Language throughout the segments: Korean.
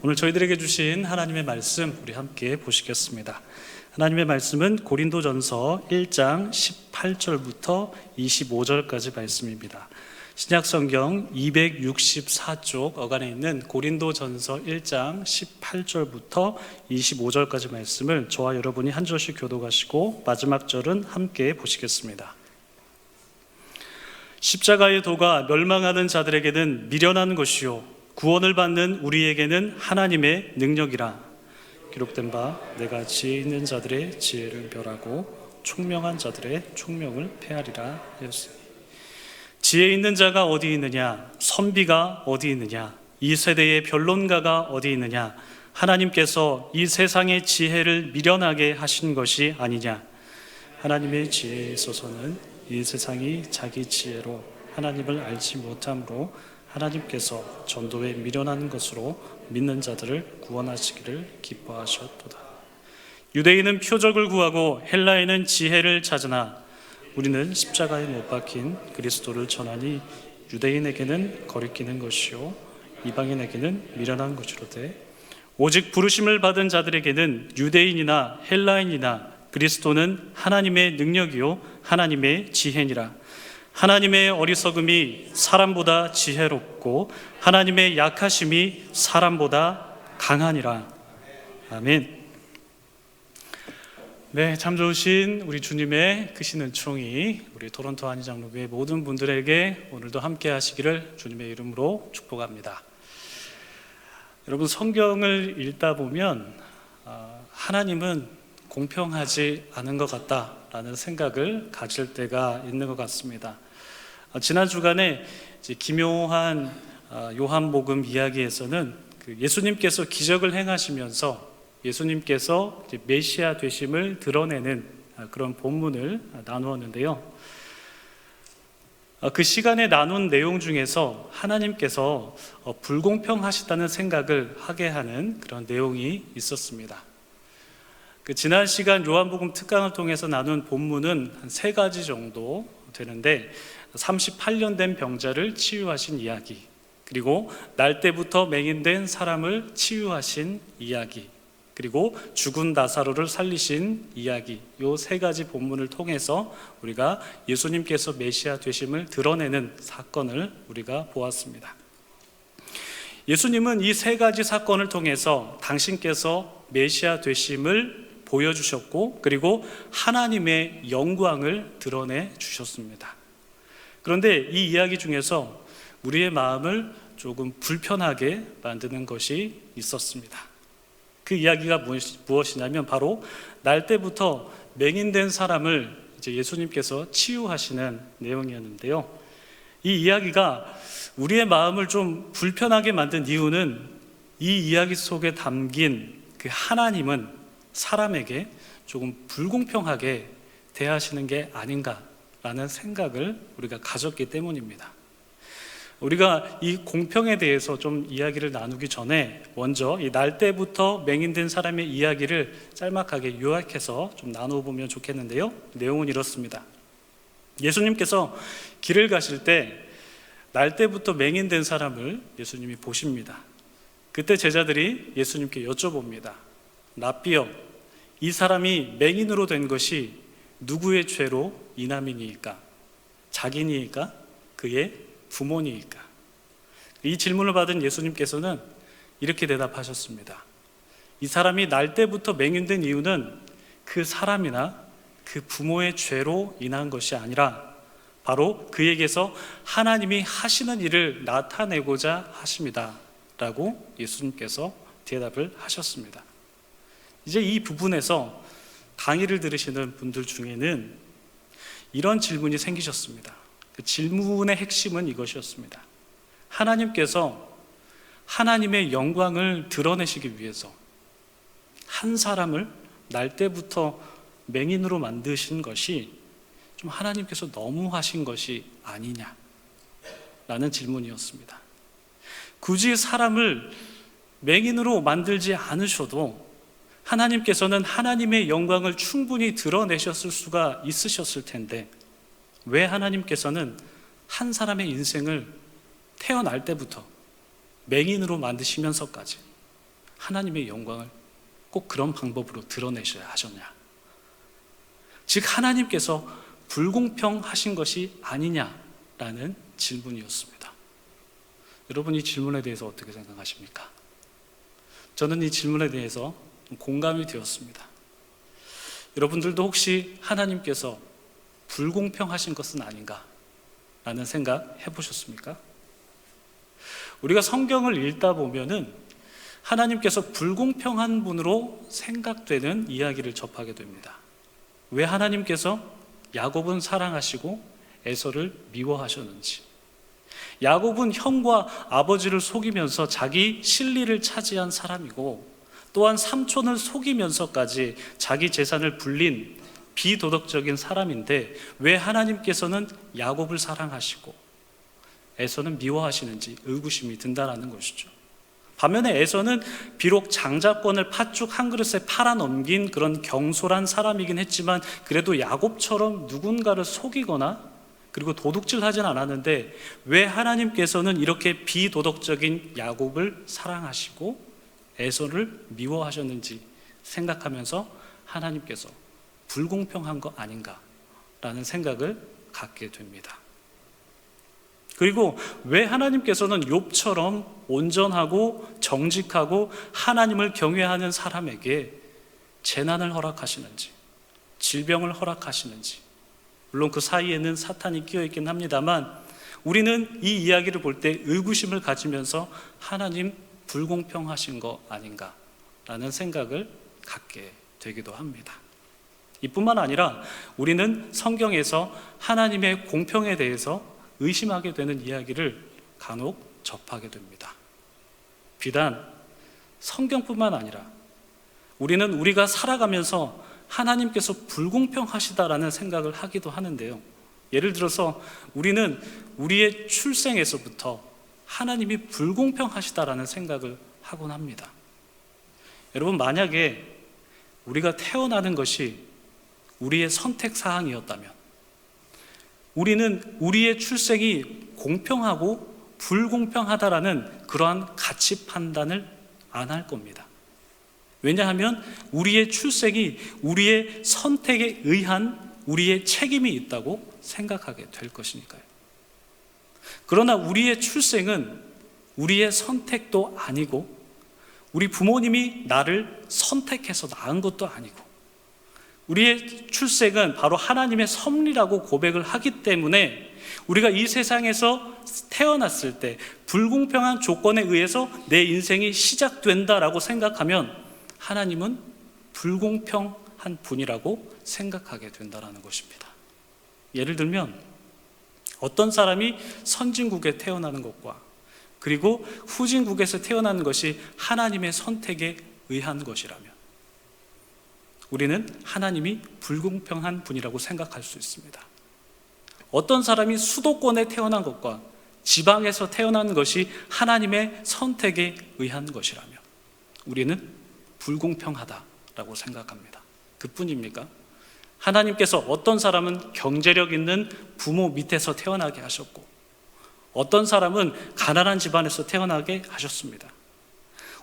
오늘 저희들에게 주신 하나님의 말씀 우리 함께 보시겠습니다. 하나님의 말씀은 고린도전서 1장 18절부터 25절까지 말씀입니다. 신약성경 264쪽 어간에 있는 고린도전서 1장 18절부터 25절까지 말씀을 저와 여러분이 한 절씩 교독하시고 마지막 절은 함께 보시겠습니다. 십자가의 도가 멸망하는 자들에게는 미련한 것이요 구원을 받는 우리에게는 하나님의 능력이라. 기록된 바 내가 지혜 있는 자들의 지혜를 멸하고 총명한 자들의 총명을 폐하리라 하였으니, 지혜 있는 자가 어디 있느냐? 선비가 어디 있느냐? 이 세대의 변론가가 어디 있느냐? 하나님께서 이 세상의 지혜를 미련하게 하신 것이 아니냐? 하나님의 지혜에 있어서는 이 세상이 자기 지혜로 하나님을 알지 못함으로 하나님께서 전도에 미련한 것으로 믿는 자들을 구원하시기를 기뻐하셨도다. 유대인은 표적을 구하고 헬라인은 지혜를 찾으나 우리는 십자가에 못 박힌 그리스도를 전하니 유대인에게는 거리끼는 것이요 이방인에게는 미련한 것이로되 오직 부르심을 받은 자들에게는 유대인이나 헬라인이나 그리스도는 하나님의 능력이요 하나님의 지혜니라. 하나님의 어리석음이 사람보다 지혜롭고 하나님의 약하심이 사람보다 강하니라. 아멘. 네, 참 좋으신 우리 주님의 크신 은총이 우리 토론토 한의장로교회 모든 분들에게 오늘도 함께 하시기를 주님의 이름으로 축복합니다. 여러분, 성경을 읽다 보면 하나님은 공평하지 않은 것 같다라는 생각을 가질 때가 있는 것 같습니다. 지난 주간에 기묘한 요한복음 이야기에서는 예수님께서 기적을 행하시면서 예수님께서 메시아 되심을 드러내는 그런 본문을 나누었는데요. 그 시간에 나눈 내용 중에서 하나님께서 불공평하시다는 생각을 하게 하는 그런 내용이 있었습니다. 지난 시간 요한복음 특강을 통해서 나눈 본문은 한 3가지 정도 되는데 38년 된 병자를 치유하신 이야기, 그리고 날 때부터 맹인된 사람을 치유하신 이야기, 그리고 죽은 나사로를 살리신 이야기, 이 3가지 본문을 통해서 우리가 예수님께서 메시아 되심을 드러내는 사건을 우리가 보았습니다. 예수님은 이 3가지 사건을 통해서 당신께서 메시아 되심을 보여주셨고 그리고 하나님의 영광을 드러내 주셨습니다. 그런데 이 이야기 중에서 우리의 마음을 조금 불편하게 만드는 것이 있었습니다. 그 이야기가 무엇이냐면 바로 날 때부터 맹인된 사람을 이제 예수님께서 치유하시는 내용이었는데요. 이 이야기가 우리의 마음을 좀 불편하게 만든 이유는 이 이야기 속에 담긴 그 하나님은 사람에게 조금 불공평하게 대하시는 게 아닌가라는 생각을 우리가 가졌기 때문입니다. 우리가 이 공평에 대해서 좀 이야기를 나누기 전에 먼저 이 날 때부터 맹인된 사람의 이야기를 짤막하게 요약해서 좀 나눠보면 좋겠는데요. 내용은 이렇습니다. 예수님께서 길을 가실 때 날 때부터 맹인된 사람을 예수님이 보십니다. 그때 제자들이 예수님께 여쭤봅니다. 랍비여, 이 사람이 맹인으로 된 것이 누구의 죄로 인함이니이까? 자기니이까? 그의 부모니이까? 이 질문을 받은 예수님께서는 이렇게 대답하셨습니다. 이 사람이 날 때부터 맹인된 이유는 그 사람이나 그 부모의 죄로 인한 것이 아니라 바로 그에게서 하나님이 하시는 일을 나타내고자 하십니다 라고 예수님께서 대답을 하셨습니다. 이제 이 부분에서 강의를 들으시는 분들 중에는 이런 질문이 생기셨습니다. 그 질문의 핵심은 이것이었습니다. 하나님께서 하나님의 영광을 드러내시기 위해서 한 사람을 날 때부터 맹인으로 만드신 것이 좀 하나님께서 너무 하신 것이 아니냐라는 질문이었습니다. 굳이 사람을 맹인으로 만들지 않으셔도 하나님께서는 하나님의 영광을 충분히 드러내셨을 수가 있으셨을 텐데 왜 하나님께서는 한 사람의 인생을 태어날 때부터 맹인으로 만드시면서까지 하나님의 영광을 꼭 그런 방법으로 드러내셔야 하셨냐? 즉 하나님께서 불공평하신 것이 아니냐라는 질문이었습니다. 여러분, 이 질문에 대해서 어떻게 생각하십니까? 저는 이 질문에 대해서 공감이 되었습니다. 여러분들도 혹시 하나님께서 불공평하신 것은 아닌가 라는 생각 해보셨습니까? 우리가 성경을 읽다 보면은 하나님께서 불공평한 분으로 생각되는 이야기를 접하게 됩니다. 왜 하나님께서 야곱은 사랑하시고 에서를 미워하셨는지, 야곱은 형과 아버지를 속이면서 자기 실리를 차지한 사람이고, 또한 삼촌을 속이면서까지 자기 재산을 불린 비도덕적인 사람인데 왜 하나님께서는 야곱을 사랑하시고 에서는 미워하시는지 의구심이 든다는 것이죠. 반면에 에서는 비록 장자권을 팥죽 한 그릇에 팔아넘긴 그런 경솔한 사람이긴 했지만 그래도 야곱처럼 누군가를 속이거나 그리고 도둑질하진 않았는데 왜 하나님께서는 이렇게 비도덕적인 야곱을 사랑하시고 에서를 미워하셨는지 생각하면서 하나님께서 불공평한 거 아닌가라는 생각을 갖게 됩니다. 그리고 왜 하나님께서는 욥처럼 온전하고 정직하고 하나님을 경외하는 사람에게 재난을 허락하시는지, 질병을 허락하시는지, 물론 그 사이에는 사탄이 끼어 있긴 합니다만 우리는 이 이야기를 볼 때 의구심을 가지면서 하나님 불공평하신 거 아닌가라는 생각을 갖게 되기도 합니다. 이뿐만 아니라 우리는 성경에서 하나님의 공평에 대해서 의심하게 되는 이야기를 간혹 접하게 됩니다. 비단 성경뿐만 아니라 우리는 우리가 살아가면서 하나님께서 불공평하시다라는 생각을 하기도 하는데요. 예를 들어서 우리는 우리의 출생에서부터 하나님이 불공평하시다라는 생각을 하곤 합니다. 여러분, 만약에 우리가 태어나는 것이 우리의 선택 사항이었다면 우리는 우리의 출생이 공평하고 불공평하다라는 그러한 가치 판단을 안 할 겁니다. 왜냐하면 우리의 출생이 우리의 선택에 의한 우리의 책임이 있다고 생각하게 될 것이니까요. 그러나 우리의 출생은 우리의 선택도 아니고 우리 부모님이 나를 선택해서 낳은 것도 아니고 우리의 출생은 바로 하나님의 섭리라고 고백을 하기 때문에 우리가 이 세상에서 태어났을 때 불공평한 조건에 의해서 내 인생이 시작된다라고 생각하면 하나님은 불공평한 분이라고 생각하게 된다는 것입니다. 예를 들면 어떤 사람이 선진국에 태어나는 것과 그리고 후진국에서 태어나는 것이 하나님의 선택에 의한 것이라면 우리는 하나님이 불공평한 분이라고 생각할 수 있습니다. 어떤 사람이 수도권에 태어난 것과 지방에서 태어난 것이 하나님의 선택에 의한 것이라면 우리는 불공평하다라고 생각합니다. 그뿐입니까? 하나님께서 어떤 사람은 경제력 있는 부모 밑에서 태어나게 하셨고 어떤 사람은 가난한 집안에서 태어나게 하셨습니다.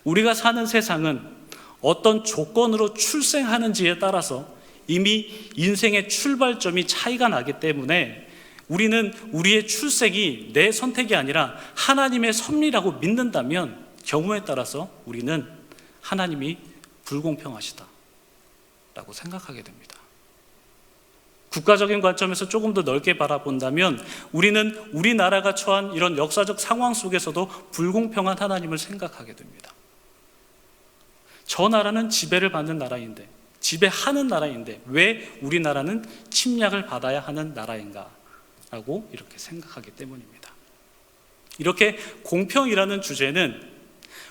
우리가 사는 세상은 어떤 조건으로 출생하는지에 따라서 이미 인생의 출발점이 차이가 나기 때문에 우리는 우리의 출생이 내 선택이 아니라 하나님의 섭리라고 믿는다면 경우에 따라서 우리는 하나님이 불공평하시다라고 생각하게 됩니다. 국가적인 관점에서 조금 더 넓게 바라본다면 우리는 우리나라가 처한 이런 역사적 상황 속에서도 불공평한 하나님을 생각하게 됩니다. 저 나라는 지배를 받는 나라인데, 지배하는 나라인데 왜 우리나라는 침략을 받아야 하는 나라인가? 라고 이렇게 생각하기 때문입니다. 이렇게 공평이라는 주제는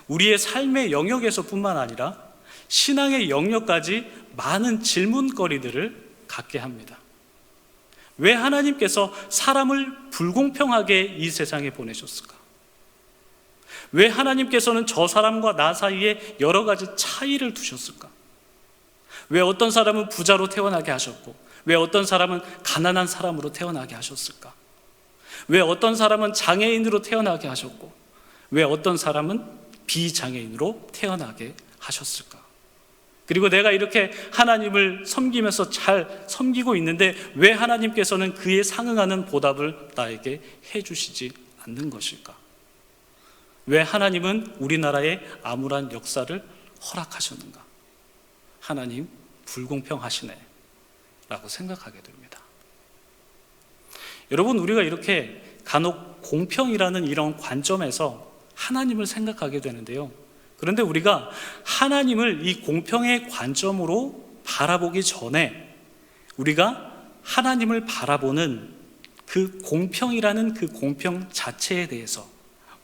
우리의 삶의 영역에서뿐만 아니라 신앙의 영역까지 많은 질문거리들을 갖게 합니다. 왜 하나님께서 사람을 불공평하게 이 세상에 보내셨을까? 왜 하나님께서는 저 사람과 나 사이에 여러 가지 차이를 두셨을까? 왜 어떤 사람은 부자로 태어나게 하셨고 왜 어떤 사람은 가난한 사람으로 태어나게 하셨을까? 왜 어떤 사람은 장애인으로 태어나게 하셨고 왜 어떤 사람은 비장애인으로 태어나게 하셨을까? 그리고 내가 이렇게 하나님을 섬기면서 잘 섬기고 있는데 왜 하나님께서는 그에 상응하는 보답을 나에게 해주시지 않는 것일까? 왜 하나님은 우리나라에 암울한 역사를 허락하셨는가? 하나님 불공평하시네 라고 생각하게 됩니다. 여러분, 우리가 이렇게 간혹 공평이라는 이런 관점에서 하나님을 생각하게 되는데요, 그런데 우리가 하나님을 이 공평의 관점으로 바라보기 전에 우리가 하나님을 바라보는 그 공평이라는 그 공평 자체에 대해서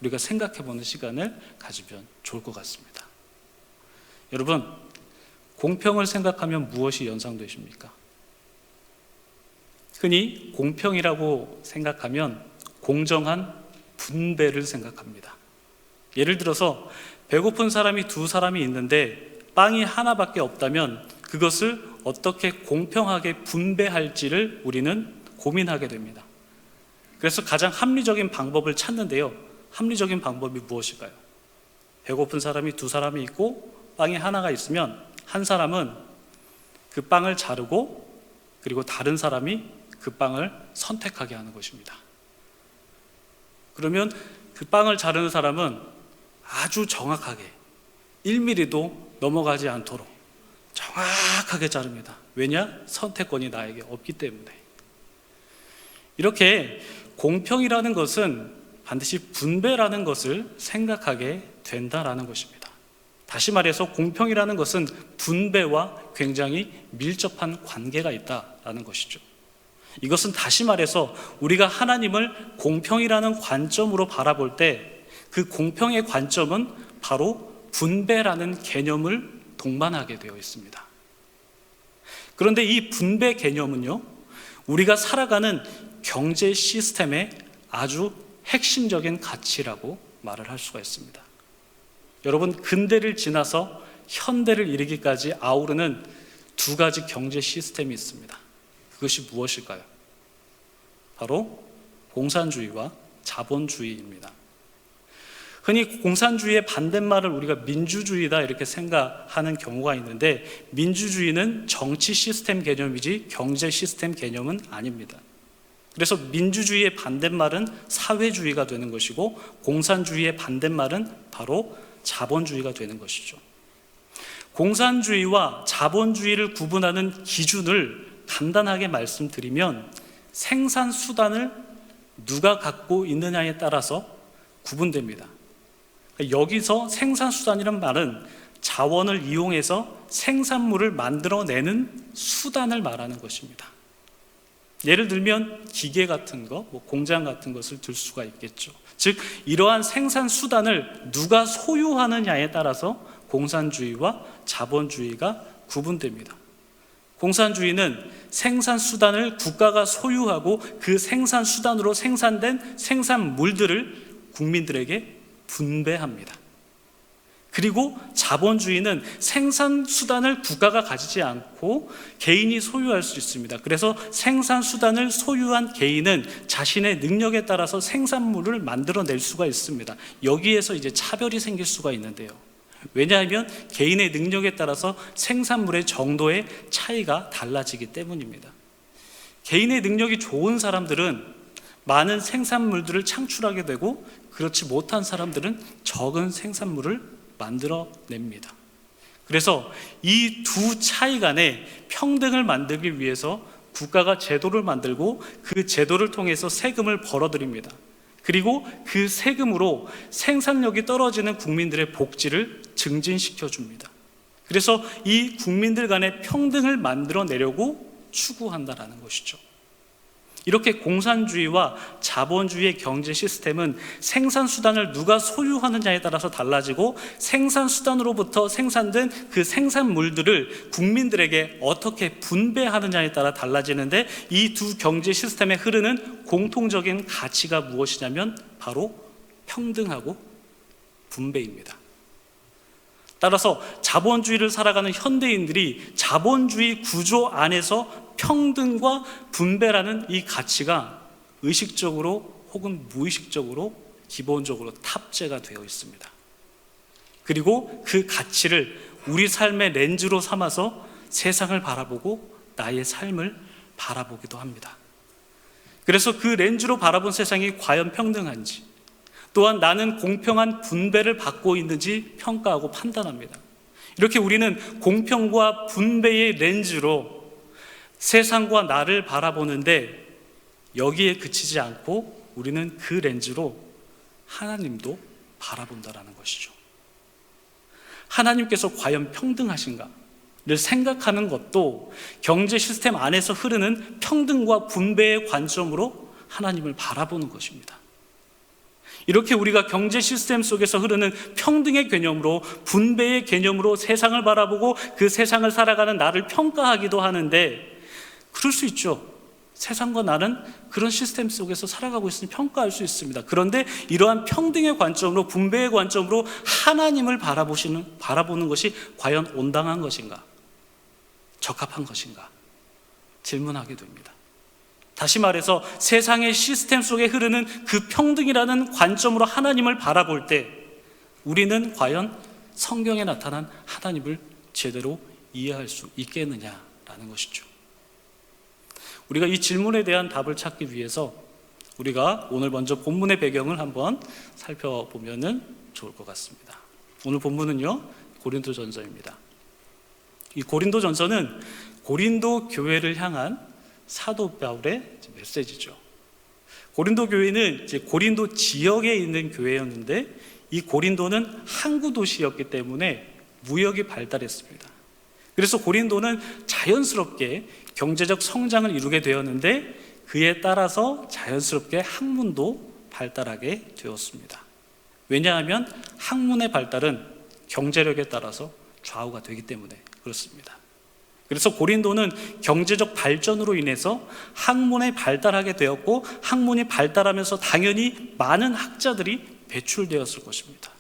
우리가 생각해보는 시간을 가지면 좋을 것 같습니다. 여러분, 공평을 생각하면 무엇이 연상되십니까? 흔히 공평이라고 생각하면 공정한 분배를 생각합니다. 예를 들어서 배고픈 사람이 두 사람이 있는데 빵이 하나밖에 없다면 그것을 어떻게 공평하게 분배할지를 우리는 고민하게 됩니다. 그래서 가장 합리적인 방법을 찾는데요, 합리적인 방법이 무엇일까요? 배고픈 사람이 두 사람이 있고 빵이 하나가 있으면 한 사람은 그 빵을 자르고 그리고 다른 사람이 그 빵을 선택하게 하는 것입니다. 그러면 그 빵을 자르는 사람은 아주 정확하게 1mm도 넘어가지 않도록 정확하게 자릅니다. 왜냐? 선택권이 나에게 없기 때문에. 이렇게 공평이라는 것은 반드시 분배라는 것을 생각하게 된다라는 것입니다. 다시 말해서 공평이라는 것은 분배와 굉장히 밀접한 관계가 있다라는 것이죠. 이것은 다시 말해서 우리가 하나님을 공평이라는 관점으로 바라볼 때 그 공평의 관점은 바로 분배라는 개념을 동반하게 되어 있습니다. 그런데 이 분배 개념은요, 우리가 살아가는 경제 시스템의 아주 핵심적인 가치라고 말을 할 수가 있습니다. 여러분, 근대를 지나서 현대를 이르기까지 아우르는 두 가지 경제 시스템이 있습니다. 그것이 무엇일까요? 바로 공산주의와 자본주의입니다. 흔히 공산주의의 반대말을 우리가 민주주의다 이렇게 생각하는 경우가 있는데, 민주주의는 정치 시스템 개념이지 경제 시스템 개념은 아닙니다. 그래서 민주주의의 반대말은 사회주의가 되는 것이고 공산주의의 반대말은 바로 자본주의가 되는 것이죠. 공산주의와 자본주의를 구분하는 기준을 간단하게 말씀드리면 생산수단을 누가 갖고 있느냐에 따라서 구분됩니다. 여기서 생산수단이란 말은 자원을 이용해서 생산물을 만들어내는 수단을 말하는 것입니다. 예를 들면 기계 같은 거, 공장 같은 것을 들 수가 있겠죠. 즉 이러한 생산수단을 누가 소유하느냐에 따라서 공산주의와 자본주의가 구분됩니다. 공산주의는 생산수단을 국가가 소유하고 그 생산수단으로 생산된 생산물들을 국민들에게 분배합니다. 그리고 자본주의는 생산수단을 국가가 가지지 않고 개인이 소유할 수 있습니다. 그래서 생산수단을 소유한 개인은 자신의 능력에 따라서 생산물을 만들어낼 수가 있습니다. 여기에서 이제 차별이 생길 수가 있는데요. 왜냐하면 개인의 능력에 따라서 생산물의 정도의 차이가 달라지기 때문입니다. 개인의 능력이 좋은 사람들은 많은 생산물들을 창출하게 되고 그렇지 못한 사람들은 적은 생산물을 만들어냅니다. 그래서 이 두 차이 간의 평등을 만들기 위해서 국가가 제도를 만들고 그 제도를 통해서 세금을 벌어들입니다. 그리고 그 세금으로 생산력이 떨어지는 국민들의 복지를 증진시켜 줍니다. 그래서 이 국민들 간의 평등을 만들어내려고 추구한다라는 것이죠. 이렇게 공산주의와 자본주의의 경제 시스템은 생산수단을 누가 소유하느냐에 따라서 달라지고 생산수단으로부터 생산된 그 생산물들을 국민들에게 어떻게 분배하느냐에 따라 달라지는데, 이 두 경제 시스템에 흐르는 공통적인 가치가 무엇이냐면 바로 평등하고 분배입니다. 따라서 자본주의를 살아가는 현대인들이 자본주의 구조 안에서 평등과 분배라는 이 가치가 의식적으로 혹은 무의식적으로 기본적으로 탑재가 되어 있습니다. 그리고 그 가치를 우리 삶의 렌즈로 삼아서 세상을 바라보고 나의 삶을 바라보기도 합니다. 그래서 그 렌즈로 바라본 세상이 과연 평등한지, 또한 나는 공평한 분배를 받고 있는지 평가하고 판단합니다. 이렇게 우리는 공평과 분배의 렌즈로 세상과 나를 바라보는데, 여기에 그치지 않고 우리는 그 렌즈로 하나님도 바라본다라는 것이죠. 하나님께서 과연 평등하신가를 생각하는 것도 경제 시스템 안에서 흐르는 평등과 분배의 관점으로 하나님을 바라보는 것입니다. 이렇게 우리가 경제 시스템 속에서 흐르는 평등의 개념으로, 분배의 개념으로 세상을 바라보고 그 세상을 살아가는 나를 평가하기도 하는데, 그럴 수 있죠. 세상과 나는 그런 시스템 속에서 살아가고 있으니 평가할 수 있습니다. 그런데 이러한 평등의 관점으로, 분배의 관점으로 하나님을 바라보는 것이 과연 온당한 것인가? 적합한 것인가? 질문하게 됩니다. 다시 말해서 세상의 시스템 속에 흐르는 그 평등이라는 관점으로 하나님을 바라볼 때 우리는 과연 성경에 나타난 하나님을 제대로 이해할 수 있겠느냐라는 것이죠. 우리가 이 질문에 대한 답을 찾기 위해서 우리가 오늘 먼저 본문의 배경을 한번 살펴보면 좋을 것 같습니다. 오늘 본문은요, 고린도전서입니다. 이 고린도전서는 고린도 교회를 향한 사도 바울의 메시지죠. 고린도 교회는 이제 고린도 지역에 있는 교회였는데, 이 고린도는 항구 도시였기 때문에 무역이 발달했습니다. 그래서 고린도는 자연스럽게 경제적 성장을 이루게 되었는데, 그에 따라서 자연스럽게 학문도 발달하게 되었습니다. 왜냐하면 학문의 발달은 경제력에 따라서 좌우가 되기 때문에 그렇습니다. 그래서 고린도는 경제적 발전으로 인해서 학문이 발달하게 되었고, 학문이 발달하면서 당연히 많은 학자들이 배출되었을 것입니다.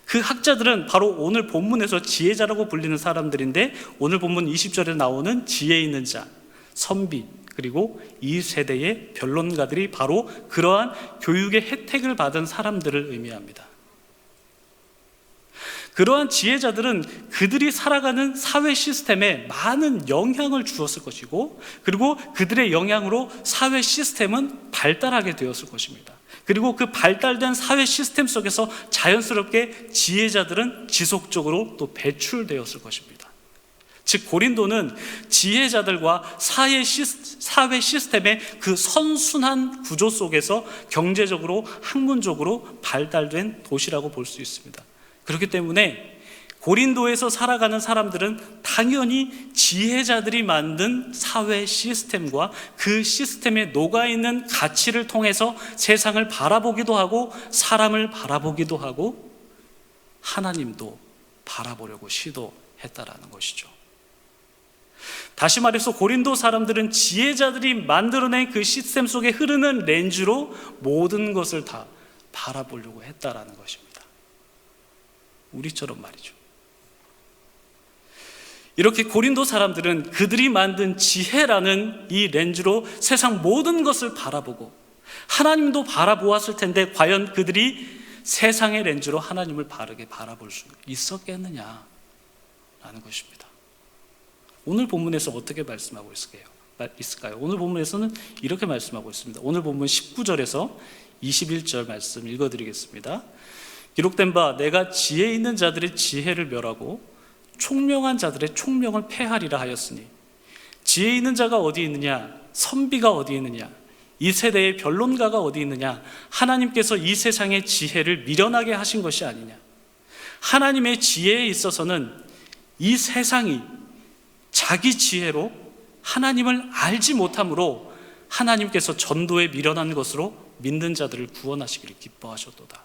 그 학자들은 바로 오늘 본문에서 지혜자라고 불리는 사람들인데, 오늘 본문 20절에 나오는 지혜 있는 자, 선비, 그리고 이 세대의 변론가들이 바로 그러한 교육의 혜택을 받은 사람들을 의미합니다. 그러한 지혜자들은 그들이 살아가는 사회 시스템에 많은 영향을 주었을 것이고, 그리고 그들의 영향으로 사회 시스템은 발달하게 되었을 것입니다. 그리고 그 발달된 사회 시스템 속에서 자연스럽게 지혜자들은 지속적으로 또 배출되었을 것입니다. 즉 고린도는 지혜자들과 사회 시스템의 그 선순환 구조 속에서 경제적으로, 학문적으로 발달된 도시라고 볼 수 있습니다. 그렇기 때문에 고린도에서 살아가는 사람들은 당연히 지혜자들이 만든 사회 시스템과 그 시스템에 녹아있는 가치를 통해서 세상을 바라보기도 하고, 사람을 바라보기도 하고, 하나님도 바라보려고 시도했다라는 것이죠. 다시 말해서 고린도 사람들은 지혜자들이 만들어낸 그 시스템 속에 흐르는 렌즈로 모든 것을 다 바라보려고 했다라는 것입니다. 우리처럼 말이죠. 이렇게 고린도 사람들은 그들이 만든 지혜라는 이 렌즈로 세상 모든 것을 바라보고, 하나님도 바라보았을 텐데 과연 그들이 세상의 렌즈로 하나님을 바르게 바라볼 수 있었겠느냐라는 것입니다. 오늘 본문에서 어떻게 말씀하고 있을까요? 오늘 본문에서는 이렇게 말씀하고 있습니다. 오늘 본문 19절에서 21절 말씀 읽어드리겠습니다. 기록된 바 내가 지혜 있는 자들의 지혜를 멸하고 총명한 자들의 총명을 폐하리라 하였으니, 지혜 있는 자가 어디 있느냐? 선비가 어디 있느냐? 이 세대의 변론가가 어디 있느냐? 하나님께서 이 세상의 지혜를 미련하게 하신 것이 아니냐? 하나님의 지혜에 있어서는 이 세상이 자기 지혜로 하나님을 알지 못함으로 하나님께서 전도에 미련한 것으로 믿는 자들을 구원하시기를 기뻐하셨도다.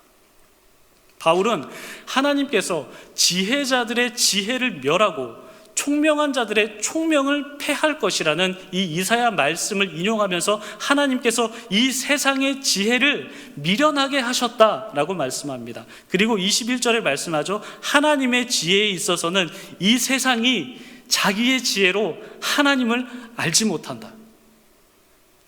바울은 하나님께서 지혜자들의 지혜를 멸하고 총명한 자들의 총명을 폐할 것이라는 이 이사야 말씀을 인용하면서 하나님께서 이 세상의 지혜를 미련하게 하셨다라고 말씀합니다. 그리고 21절에 말씀하죠. 하나님의 지혜에 있어서는 이 세상이 자기의 지혜로 하나님을 알지 못한다.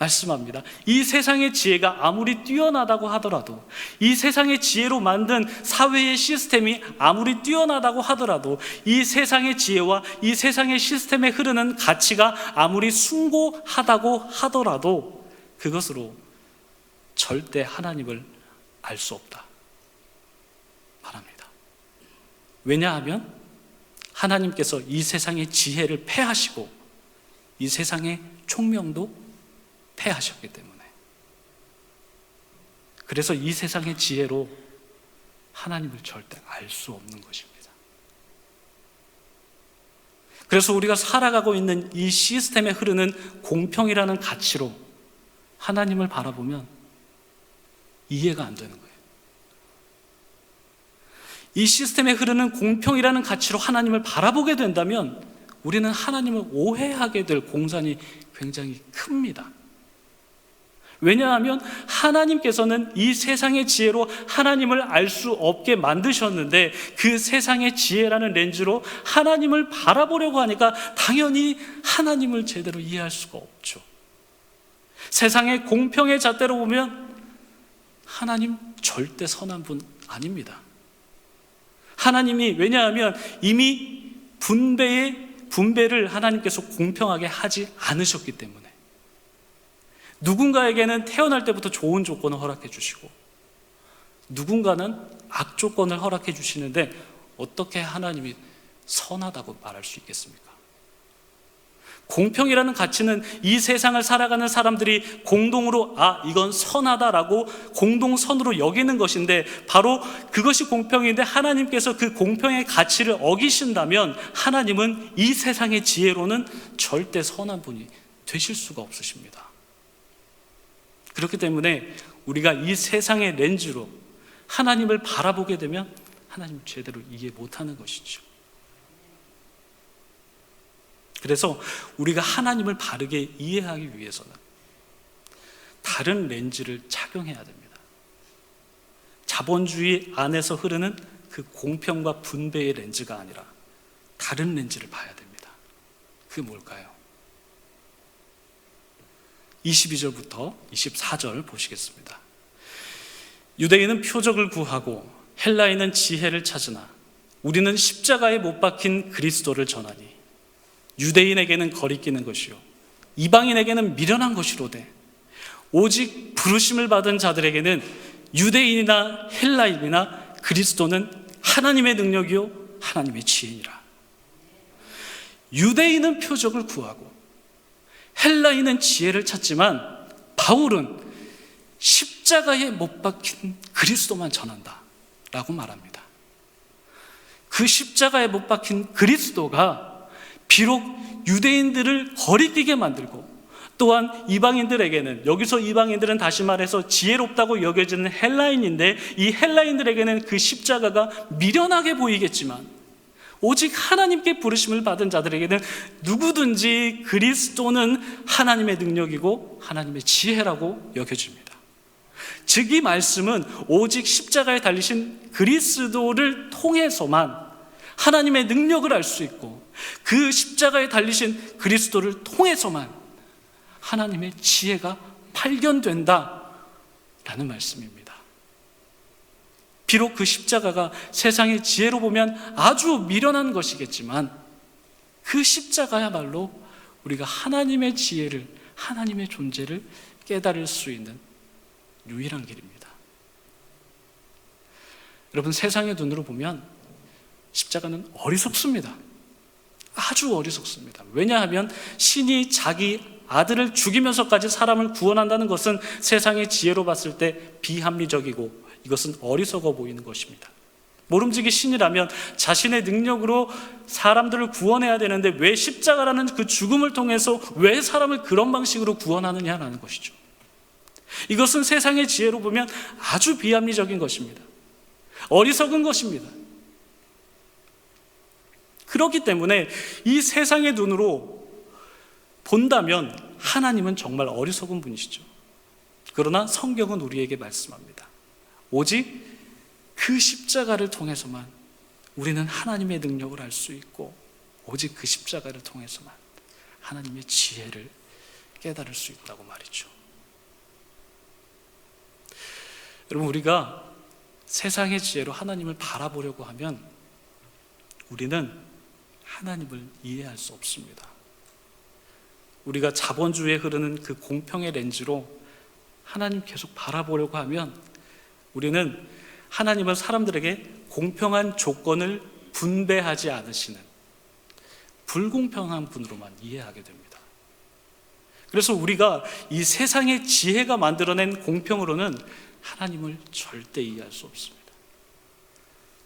말씀합니다. 이 세상의 지혜가 아무리 뛰어나다고 하더라도, 이 세상의 지혜로 만든 사회의 시스템이 아무리 뛰어나다고 하더라도, 이 세상의 지혜와 이 세상의 시스템에 흐르는 가치가 아무리 숭고하다고 하더라도 그것으로 절대 하나님을 알 수 없다 말합니다. 왜냐하면 하나님께서 이 세상의 지혜를 패하시고 이 세상의 총명도 패하셨기 때문에. 그래서 이 세상의 지혜로 하나님을 절대 알 수 없는 것입니다. 그래서 우리가 살아가고 있는 이 시스템에 흐르는 공평이라는 가치로 하나님을 바라보면 이해가 안 되는 거예요. 이 시스템에 흐르는 공평이라는 가치로 하나님을 바라보게 된다면 우리는 하나님을 오해하게 될 공산이 굉장히 큽니다. 왜냐하면 하나님께서는 이 세상의 지혜로 하나님을 알 수 없게 만드셨는데 그 세상의 지혜라는 렌즈로 하나님을 바라보려고 하니까 당연히 하나님을 제대로 이해할 수가 없죠. 세상의 공평의 잣대로 보면 하나님 절대 선한 분 아닙니다. 하나님이, 왜냐하면 이미 분배를 하나님께서 공평하게 하지 않으셨기 때문에 누군가에게는 태어날 때부터 좋은 조건을 허락해 주시고 누군가는 악조건을 허락해 주시는데 어떻게 하나님이 선하다고 말할 수 있겠습니까? 공평이라는 가치는 이 세상을 살아가는 사람들이 공동으로 이건 선하다라고 공동선으로 여기는 것인데 바로 그것이 공평인데 하나님께서 그 공평의 가치를 어기신다면 하나님은 이 세상의 지혜로는 절대 선한 분이 되실 수가 없으십니다. 그렇기 때문에 우리가 이 세상의 렌즈로 하나님을 바라보게 되면 하나님을 제대로 이해 못하는 것이죠. 그래서 우리가 하나님을 바르게 이해하기 위해서는 다른 렌즈를 착용해야 됩니다. 자본주의 안에서 흐르는 그 공평과 분배의 렌즈가 아니라 다른 렌즈를 봐야 됩니다. 그게 뭘까요? 22절부터 24절 보시겠습니다. 유대인은 표적을 구하고 헬라인은 지혜를 찾으나 우리는 십자가에 못 박힌 그리스도를 전하니 유대인에게는 거리끼는 것이요 이방인에게는 미련한 것이로되 오직 부르심을 받은 자들에게는 유대인이나 헬라인이나 그리스도는 하나님의 능력이요 하나님의 지혜니라. 유대인은 표적을 구하고 헬라인은 지혜를 찾지만 바울은 십자가에 못 박힌 그리스도만 전한다 라고 말합니다. 그 십자가에 못 박힌 그리스도가 비록 유대인들을 거리끼게 만들고 또한 이방인들에게는, 여기서 이방인들은 다시 말해서 지혜롭다고 여겨지는 헬라인인데 이 헬라인들에게는 그 십자가가 미련하게 보이겠지만 오직 하나님께 부르심을 받은 자들에게는 누구든지 그리스도는 하나님의 능력이고 하나님의 지혜라고 여겨집니다. 즉 이 말씀은 오직 십자가에 달리신 그리스도를 통해서만 하나님의 능력을 알 수 있고 그 십자가에 달리신 그리스도를 통해서만 하나님의 지혜가 발견된다라는 말씀입니다. 비록 그 십자가가 세상의 지혜로 보면 아주 미련한 것이겠지만 그 십자가야말로 우리가 하나님의 지혜를, 하나님의 존재를 깨달을 수 있는 유일한 길입니다. 여러분, 세상의 눈으로 보면 십자가는 어리석습니다. 아주 어리석습니다. 왜냐하면 신이 자기 아들을 죽이면서까지 사람을 구원한다는 것은 세상의 지혜로 봤을 때 비합리적이고 이것은 어리석어 보이는 것입니다. 모름지기 신이라면 자신의 능력으로 사람들을 구원해야 되는데 왜 십자가라는 그 죽음을 통해서 왜 사람을 그런 방식으로 구원하느냐라는 것이죠. 이것은 세상의 지혜로 보면 아주 비합리적인 것입니다. 어리석은 것입니다. 그렇기 때문에 이 세상의 눈으로 본다면 하나님은 정말 어리석은 분이시죠. 그러나 성경은 우리에게 말씀합니다. 오직 그 십자가를 통해서만 우리는 하나님의 능력을 알 수 있고 오직 그 십자가를 통해서만 하나님의 지혜를 깨달을 수 있다고 말이죠. 여러분, 우리가 세상의 지혜로 하나님을 바라보려고 하면 우리는 하나님을 이해할 수 없습니다. 우리가 자본주의에 흐르는 그 공평의 렌즈로 하나님 계속 바라보려고 하면 우리는 하나님은 사람들에게 공평한 조건을 분배하지 않으시는 불공평한 분으로만 이해하게 됩니다. 그래서 우리가 이 세상의 지혜가 만들어낸 공평으로는 하나님을 절대 이해할 수 없습니다.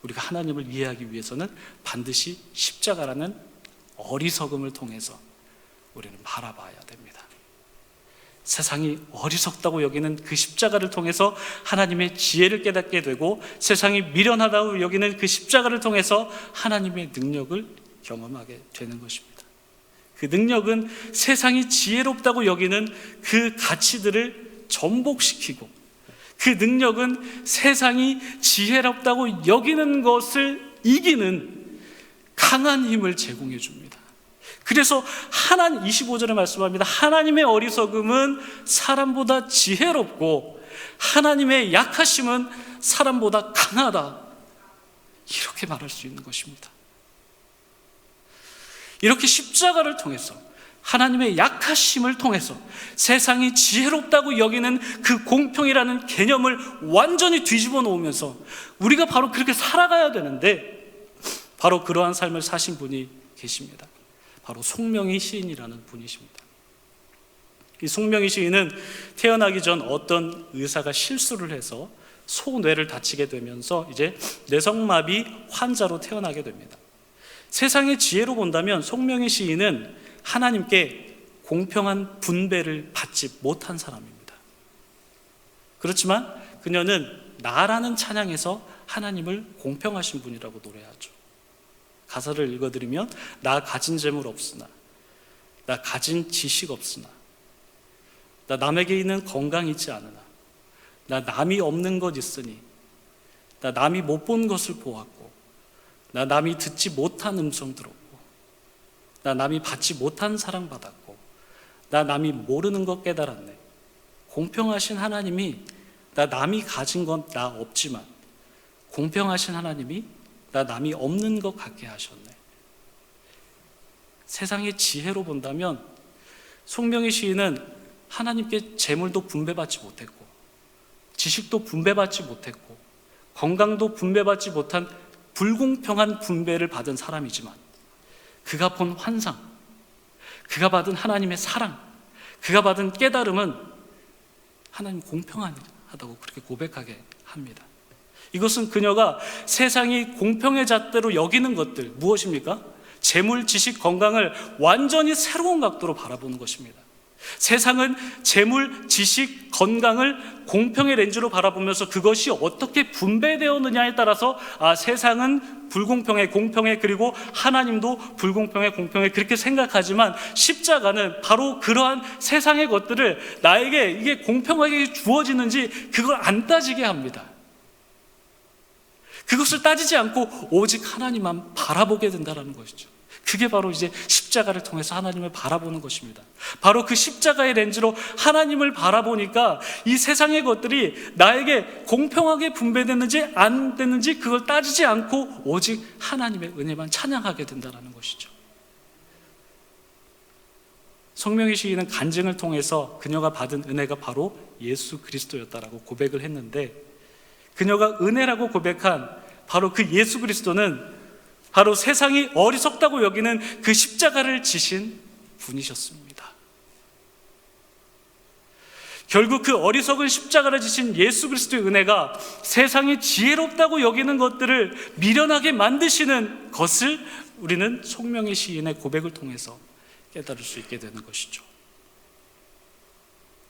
우리가 하나님을 이해하기 위해서는 반드시 십자가라는 어리석음을 통해서 우리는 바라봐야 됩니다. 세상이 어리석다고 여기는 그 십자가를 통해서 하나님의 지혜를 깨닫게 되고, 세상이 미련하다고 여기는 그 십자가를 통해서 하나님의 능력을 경험하게 되는 것입니다. 그 능력은 세상이 지혜롭다고 여기는 그 가치들을 전복시키고, 그 능력은 세상이 지혜롭다고 여기는 것을 이기는 강한 힘을 제공해 줍니다. 그래서 25절에 말씀합니다. 하나님의 어리석음은 사람보다 지혜롭고 하나님의 약하심은 사람보다 강하다, 이렇게 말할 수 있는 것입니다. 이렇게 십자가를 통해서, 하나님의 약하심을 통해서 세상이 지혜롭다고 여기는 그 공평이라는 개념을 완전히 뒤집어 놓으면서 우리가 바로 그렇게 살아가야 되는데, 바로 그러한 삶을 사신 분이 계십니다. 바로 송명희 시인이라는 분이십니다. 이 송명희 시인은 태어나기 전 어떤 의사가 실수를 해서 소뇌를 다치게 되면서 이제 뇌성마비 환자로 태어나게 됩니다. 세상의 지혜로 본다면 송명희 시인은 하나님께 공평한 분배를 받지 못한 사람입니다. 그렇지만 그녀는 나라는 찬양에서 하나님을 공평하신 분이라고 노래하죠. 가사를 읽어드리면, 나 가진 재물 없으나, 나 가진 지식 없으나, 나 남에게 있는 건강 있지 않으나, 나 남이 없는 것 있으니, 나 남이 못 본 것을 보았고, 나 남이 듣지 못한 음성 들었고, 나 남이 받지 못한 사랑 받았고, 나 남이 모르는 것 깨달았네. 공평하신 하나님이 나 남이 가진 건 나 없지만 공평하신 하나님이 나 남이 없는 것 같게 하셨네. 세상의 지혜로 본다면 송명희 시인은 하나님께 재물도 분배받지 못했고, 지식도 분배받지 못했고, 건강도 분배받지 못한 불공평한 분배를 받은 사람이지만, 그가 본 환상, 그가 받은 하나님의 사랑, 그가 받은 깨달음은 하나님 공평하다고 그렇게 고백하게 합니다. 이것은 그녀가 세상이 공평의 잣대로 여기는 것들, 무엇입니까? 재물, 지식, 건강을 완전히 새로운 각도로 바라보는 것입니다. 세상은 재물, 지식, 건강을 공평의 렌즈로 바라보면서 그것이 어떻게 분배되었느냐에 따라서 세상은 불공평해, 공평해, 그리고 하나님도 불공평해, 공평해, 그렇게 생각하지만 십자가는 바로 그러한 세상의 것들을 나에게 이게 공평하게 주어지는지 그걸 안 따지게 합니다. 그것을 따지지 않고 오직 하나님만 바라보게 된다는 것이죠. 그게 바로 이제 십자가를 통해서 하나님을 바라보는 것입니다. 바로 그 십자가의 렌즈로 하나님을 바라보니까 이 세상의 것들이 나에게 공평하게 분배됐는지 안 됐는지 그걸 따지지 않고 오직 하나님의 은혜만 찬양하게 된다는 것이죠. 송명희 시인은 간증을 통해서 그녀가 받은 은혜가 바로 예수 그리스도였다라고 고백을 했는데, 그녀가 은혜라고 고백한 바로 그 예수 그리스도는 바로 세상이 어리석다고 여기는 그 십자가를 지신 분이셨습니다. 결국 그 어리석은 십자가를 지신 예수 그리스도의 은혜가 세상이 지혜롭다고 여기는 것들을 미련하게 만드시는 것을 우리는 송명희 시인의 고백을 통해서 깨달을 수 있게 되는 것이죠.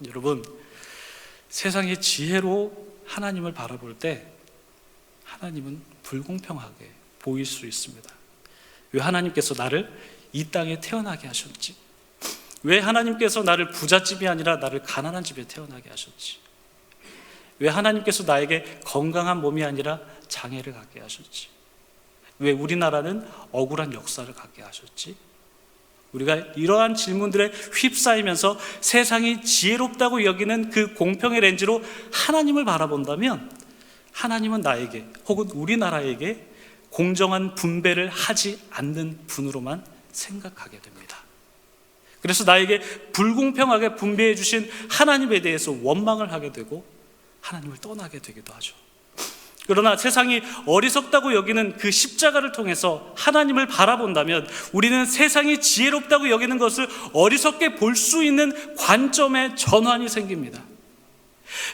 여러분, 세상의 지혜로 하나님을 바라볼 때 하나님은 불공평하게 보일 수 있습니다. 왜 하나님께서 나를 이 땅에 태어나게 하셨지? 왜 하나님께서 나를 부잣집이 아니라 나를 가난한 집에 태어나게 하셨지? 왜 하나님께서 나에게 건강한 몸이 아니라 장애를 갖게 하셨지? 왜 우리나라는 억울한 역사를 갖게 하셨지? 우리가 이러한 질문들에 휩싸이면서 세상이 지혜롭다고 여기는 그 공평의 렌즈로 하나님을 바라본다면 하나님은 나에게 혹은 우리나라에게 공정한 분배를 하지 않는 분으로만 생각하게 됩니다. 그래서 나에게 불공평하게 분배해 주신 하나님에 대해서 원망을 하게 되고 하나님을 떠나게 되기도 하죠. 그러나 세상이 어리석다고 여기는 그 십자가를 통해서 하나님을 바라본다면 우리는 세상이 지혜롭다고 여기는 것을 어리석게 볼 수 있는 관점의 전환이 생깁니다.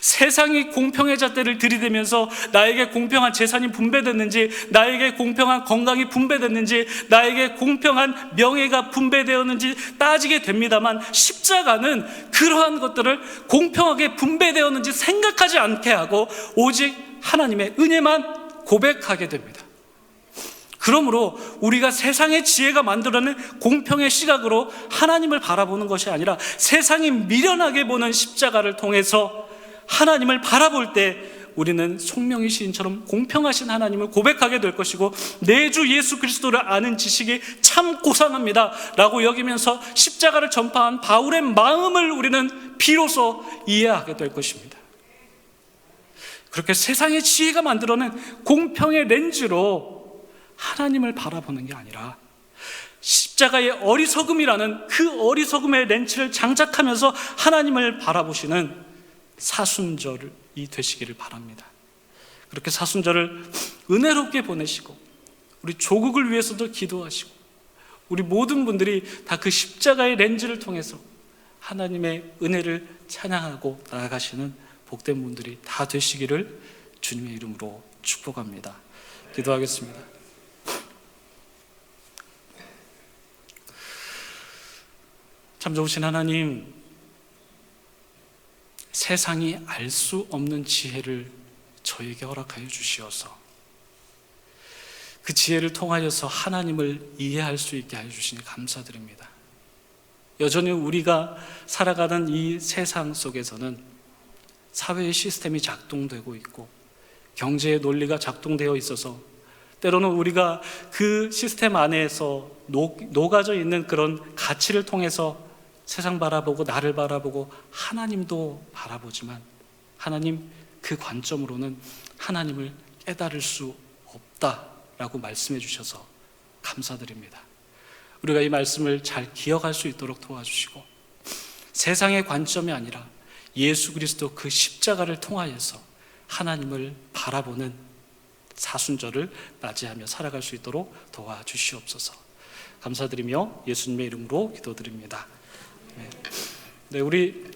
세상이 공평의 잣대를 들이대면서 나에게 공평한 재산이 분배됐는지, 나에게 공평한 건강이 분배됐는지, 나에게 공평한 명예가 분배되었는지 따지게 됩니다만, 십자가는 그러한 것들을 공평하게 분배되었는지 생각하지 않게 하고 오직 하나님의 은혜만 고백하게 됩니다. 그러므로 우리가 세상의 지혜가 만들어낸 공평의 시각으로 하나님을 바라보는 것이 아니라 세상이 미련하게 보는 십자가를 통해서 하나님을 바라볼 때 우리는 송명희 시인처럼 공평하신 하나님을 고백하게 될 것이고, 내 주 예수 그리스도를 아는 지식이 참 고상합니다 라고 여기면서 십자가를 전파한 바울의 마음을 우리는 비로소 이해하게 될 것입니다. 그렇게 세상의 지혜가 만들어낸 공평의 렌즈로 하나님을 바라보는 게 아니라 십자가의 어리석음이라는 그 어리석음의 렌즈를 장착하면서 하나님을 바라보시는 사순절이 되시기를 바랍니다. 그렇게 사순절을 은혜롭게 보내시고 우리 조국을 위해서도 기도하시고 우리 모든 분들이 다 그 십자가의 렌즈를 통해서 하나님의 은혜를 찬양하고 나아가시는 복된 분들이 다 되시기를 주님의 이름으로 축복합니다. 기도하겠습니다. 참 좋으신 하나님, 세상이 알 수 없는 지혜를 저에게 허락하여 주시어서 그 지혜를 통하여서 하나님을 이해할 수 있게 하여 주시니 감사드립니다. 여전히 우리가 살아가는 이 세상 속에서는 사회의 시스템이 작동되고 있고 경제의 논리가 작동되어 있어서 때로는 우리가 그 시스템 안에서 녹아져 있는 그런 가치를 통해서 세상 바라보고 나를 바라보고 하나님도 바라보지만 하나님 그 관점으로는 하나님을 깨달을 수 없다라고 말씀해 주셔서 감사드립니다. 우리가 이 말씀을 잘 기억할 수 있도록 도와주시고 세상의 관점이 아니라 예수 그리스도 그 십자가를 통하여서 하나님을 바라보는 사순절을 맞이하며 살아갈 수 있도록 도와주시옵소서. 감사드리며 예수님의 이름으로 기도드립니다. 네, 우리